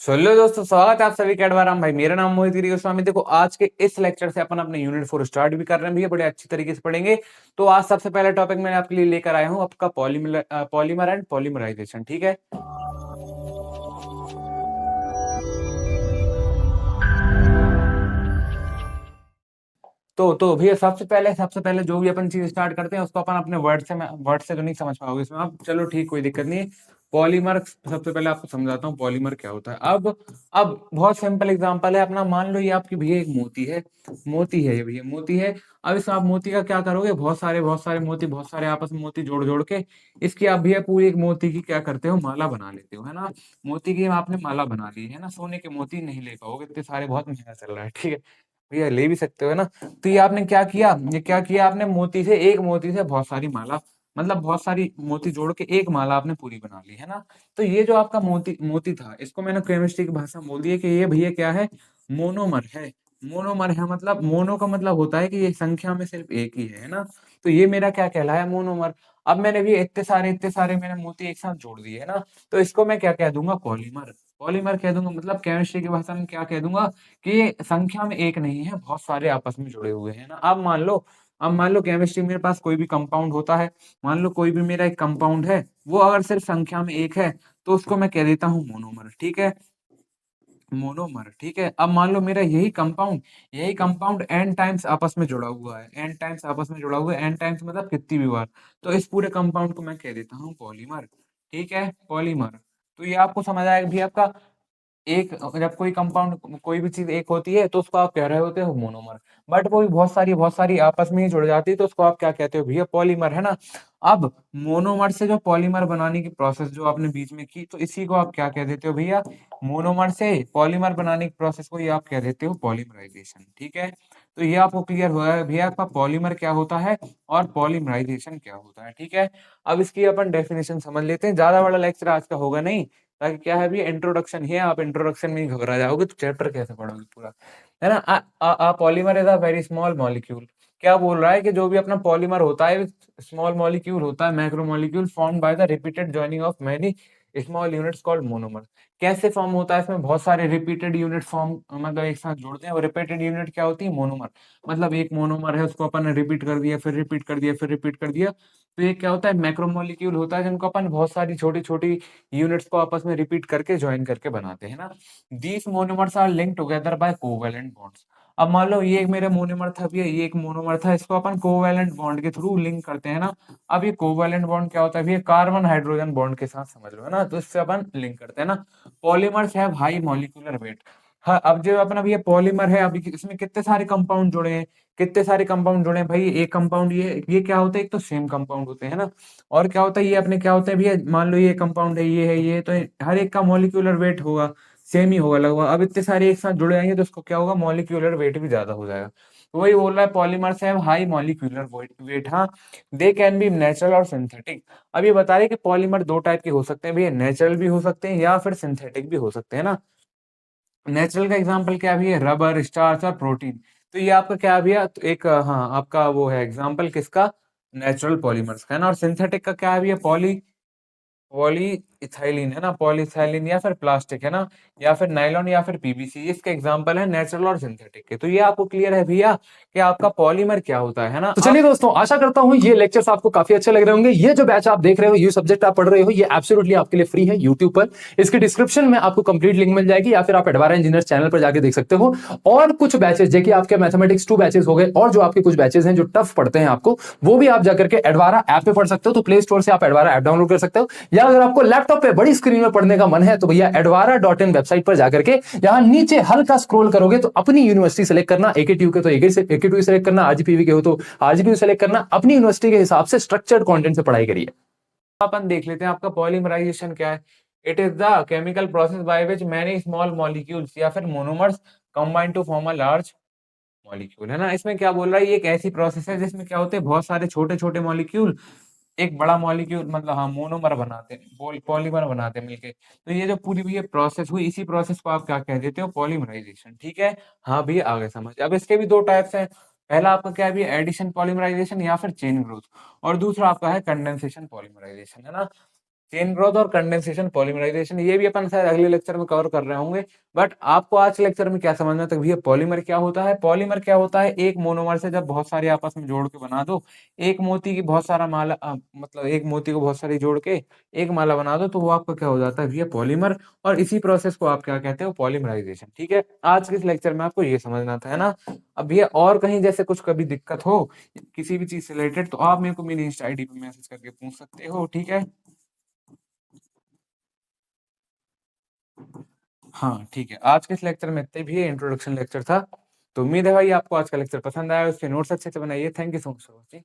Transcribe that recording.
सुन लो दोस्तों, स्वागत है आप सभी का एडवाराम भाई। मेरा नाम मोहित गिरी गोस्वामी। देखो, आज के इस लेक्चर से अपन अपने यूनिट 4 स्टार्ट भी कर रहे हैं भैया, बड़े अच्छी तरीके से पढ़ेंगे। तो आज सबसे पहला टॉपिक मैंने आपके लिए लेकर आया हूँ आपका पॉलीमर एंड पॉलीमराइजेशन। ठीक है, तो भैया सबसे पहले जो भी अपन चीज स्टार्ट करते हैं उसको अपन अपने वर्ड से तो नहीं समझ पाओगे इसमें आप। चलो ठीक, कोई दिक्कत नहीं है। पॉलीमर सबसे पहले आपको समझाता हूँ पॉलीमर क्या होता है। अब बहुत सिंपल एग्जांपल है अपना। मान लो ये आपकी भैया एक मोती है ये भैया मोती है। अब इस आप मोती का क्या करोगे, बहुत सारे मोती, बहुत सारे आपस में मोती जोड़ जोड़ के इसकी आप भैया पूरी एक मोती की क्या करते हो, माला बना लेते हो, है ना। मोती की आपने माला बना ली है ना। सोने के मोती नहीं ले पाओगे, इतने सारे बहुत महंगा चल रहा है, ठीक है भैया, ले भी सकते हो है ना। तो ये आपने क्या किया आपने एक मोती से बहुत सारी माला, मतलब बहुत सारी मोती जोड़ के एक माला आपने पूरी बना ली है ना। तो ये जो आपका मोती मोती था, इसको मैंने केमिस्ट्री की भाषा में बोल दिया कि ये भैया क्या है, मोनोमर है। मोनोमर है मतलब मोनो का मतलब होता है कि ये संख्या में सिर्फ एक ही है ना। तो ये मेरा क्या कहलाया, मोनोमर। अब मैंने भी इतने सारे मैंने मोती एक साथ जोड़ दिए है ना। तो इसको मैं क्या कह दूंगा, पॉलीमर। पॉलीमर कह दूंगा, मतलब केमिस्ट्री की भाषा में क्या कह दूंगा कि ये संख्या में एक नहीं है, बहुत सारे आपस में जुड़े हुए हैं ना। अब मान लो केमिस्ट्री मेरे पास कोई भी कंपाउंड होता है। मान लो कोई भी मेरा एक कंपाउंड है, वो अगर सिर्फ संख्या में एक है तो उसको मैं कह देता हूँ मोनोमर, ठीक है। मोनोमर, ठीक है। अब मान लो मेरा यही कंपाउंड एन टाइम्स आपस में जुड़ा हुआ है, एन टाइम्स आपस में जुड़ा हुआ है, एन टाइम्स मतलब कितनी भी बार। तो इस पूरे कंपाउंड को मैं कह देता हूँ पॉलीमर, ठीक है, पॉलीमर। तो ये आपको समझ आएगा भी आपका एक, जब कोई कंपाउंड कोई भी चीज एक होती है तो उसको आप कह रहे होते हो मोनोमर। बट वो भी बहुत सारी आपस में ही जुड़ जाती है तो उसको आप क्या कहते हो भैया, पॉलीमर, है ना। अब मोनोमर से जो पॉलीमर बनाने की प्रोसेस जो आपने बीच में की, तो इसी को आप क्या कह देते हो भैया, मोनोमर से पॉलीमर बनाने की प्रोसेस को ये आप कह देते हो पॉलीमराइजेशन, ठीक है। तो ये आपको क्लियर हुआ है भैया, आपका पॉलीमर क्या होता है और पॉलीमराइजेशन क्या होता है, ठीक है। अब इसकी अपन डेफिनेशन समझ लेते हैं, ज्यादा बड़ा लेक्चर आज का होगा नहीं, ताकि क्या है, अभी इंट्रोडक्शन ही है, आप इंट्रोडक्शन में ही घबरा जाओगे तो चैप्टर कैसे पढ़ोगे पूरा, है ना। Polymer is a very small molecule. क्या बोल रहा है कि जो भी अपना पॉलीमर होता है, स्मॉल मॉलिक्यूल होता है, macro molecule form by the repeated joining of many small units called monomer. कैसे फॉर्म होता है, इसमें बहुत सारे रिपीटेड यूनिट फॉर्म, मतलब एक साथ जोड़ते हैं। और रिपीटेड यूनिट क्या होती है, मोनोमर। मतलब एक मोनोमर है, उसको अपन ने रिपीट कर दिया, फिर रिपीट कर दिया, फिर रिपीट कर दिया। तो ये क्या होता है, मैक्रोमोलिक्यूल होता है, जिनको अपन बहुत सारी छोटी छोटी यूनिट्स को आपस में रिपीट करके ज्वाइन करके बनाते हैं ना। These monomers are link together by covalent bonds. अब मान लो ये एक मेरा मोनोमर था भैया, ये एक मोनोमर था, इसको अपन कोवेलेंट बॉन्ड के थ्रू लिंक करते हैं ना। अब ये कोवेलेंट बॉन्ड क्या होता है भैया, कार्बन हाइड्रोजन बॉन्ड के साथ, समझ लो, है ना। तो इससे अपन लिंक करते हैं ना। Polymers have high molecular weight. हाँ, अब जो अपना भैया पॉलीमर है, अभी इसमें कितने सारे कंपाउंड जुड़े हैं, कितने सारे कंपाउंड जुड़े हैं भाई। एक कंपाउंड, ये क्या होता है, एक तो सेम कंपाउंड होते हैं ना। और क्या होता है, ये अपने क्या होते हैं भैया, मान लो ये कंपाउंड है, ये है, तो हर एक का मॉलिक्यूलर वेट होगा, सेम ही होगा लगभग। अब इतने सारे एक साथ जुड़े जाएंगे तो उसको क्या होगा, मॉलिक्यूलर वेट भी ज्यादा हो जाएगा। तो वही बोल रहा है, polymers have high molecular weight. हाँ, दे कैन बी नेचुरल और सिंथेटिक। अब ये बता रहे कि पॉलीमर दो टाइप के हो सकते हैं भैया, नेचुरल भी हो सकते हैं या फिर सिंथेटिक भी हो सकते हैं ना। नेचुरल का एग्जांपल क्या भी है, रबर, स्टार्च और प्रोटीन। तो ये आपका क्या भी है, तो एक हाँ, आपका वो है एग्जांपल किसका, नेचुरल पॉलीमर्स का, है ना। और सिंथेटिक का क्या भी है, पॉली पॉली इथाइलिन, है ना, पॉलीइथाइलिन या फिर प्लास्टिक, है ना, या फिर नायलॉन या फिर पीवीसी, इसके एग्जांपल है नेचुरल और सिंथेटिक के। तो ये आपको क्लियर है भैया कि आपका पॉलीमर क्या होता है ना। तो चलिए दोस्तों, आशा करता हूं ये लेक्चर्स आपको काफी अच्छे लग रहे होंगे। ये जो बैच आप देख रहे हो, ये सब्जेक्ट आप पढ़ रहे हो, ये एब्सोल्युटली आपके लिए फ्री है यूट्यूब पर। इसके डिस्क्रिप्शन में आपको कंप्लीट लिंक मिल जाएगी, या फिर आप एडवारा इंजीनियर चैनल पर जाके देख सकते हो। और कुछ बैचेस, जैसे आपके मैथमेटिक्स 2 बैचेस हो गए, और जो आपके कुछ बैचेस हैं जो टफ पढ़ते हैं आपको, वो भी आप जाकर के एडवारा ऐप पे पढ़ सकते हो। तो प्ले स्टोर से आप एडवारा ऐप डाउनलोड कर सकते हो, या अगर आपको लैपटॉप पे बड़ी स्क्रीन में पढ़ने का मन है तो भैया edvara.in वेबसाइट पर जाकर के यहां नीचे हल्का स्क्रॉल करोगे तो अपनी यूनिवर्सिटी सेलेक्ट करना, एकेटीयू के तो एकेटीयू सेलेक्ट करना, आरजीपीवी के हो तो आरजीपीयू सेलेक्ट करना, अपनी यूनिवर्सिटी के हिसाब से स्ट्रक्चर्ड कंटेंट से पढ़ाई करिए। अपन देख लेते हैं आपका पॉलीमराइजेशन क्या है। It is the chemical process by which many small molecules या फिर monomers combine to form a large molecule, है ना। इसमें क्या बोल रहा है, ये एक ऐसी प्रोसेस है जिसमें क्या होते हैं, बहुत सारे छोटे छोटे मॉलिक्यूल एक बड़ा मॉलिक्यूल, मतलब हाँ, मोनोमर बनाते हैं, पॉलीमर बनाते हैं मिलके। तो ये जो पूरी भी ये प्रोसेस हुई, इसी प्रोसेस को आप क्या कह देते हो, पॉलीमराइजेशन, ठीक है। हाँ भैया, आगे समझ। अब इसके भी दो टाइप्स हैं। पहला आपका क्या है भैया, एडिशन पॉलीमराइजेशन या फिर चेन ग्रोथ। और दूसरा आपका है कंडेंसेशन पॉलीमराइजेशन, है ना। चेन ग्रोथ और कंडेंसेशन पॉलीमराइजेशन ये भी अपन शायद अगले लेक्चर में कवर कर रहे होंगे, बट आपको आज के लेक्चर में क्या समझना था भैया, पॉलीमर क्या होता है। पॉलीमर क्या होता है, एक मोनोमर से जब बहुत सारे आपस में जोड़ के बना दो, एक मोती की बहुत सारा माला मतलब एक मोती को बहुत सारी जोड़ के एक माला बना दो, तो वो आपका क्या हो जाता है भैया, पॉलीमर। और इसी प्रोसेस को आप क्या कहते हो, पॉलीमराइजेशन। ठीक है, आज के इस लेक्चर में आपको ये समझना था, है ना। अब भैया और कहीं जैसे कुछ कभी दिक्कत हो किसी भी चीज से रिलेटेड, तो आप मेरे को मेरी इंस्टा आईडी पे मैसेज करके पूछ सकते हो। ठीक है, हाँ ठीक है, आज के इस लेक्चर में इतने भी इंट्रोडक्शन लेक्चर था। तो उम्मीद है भाई आपको आज का लेक्चर पसंद आया, उसके नोट्स अच्छे से बनाइए। Thank you so much.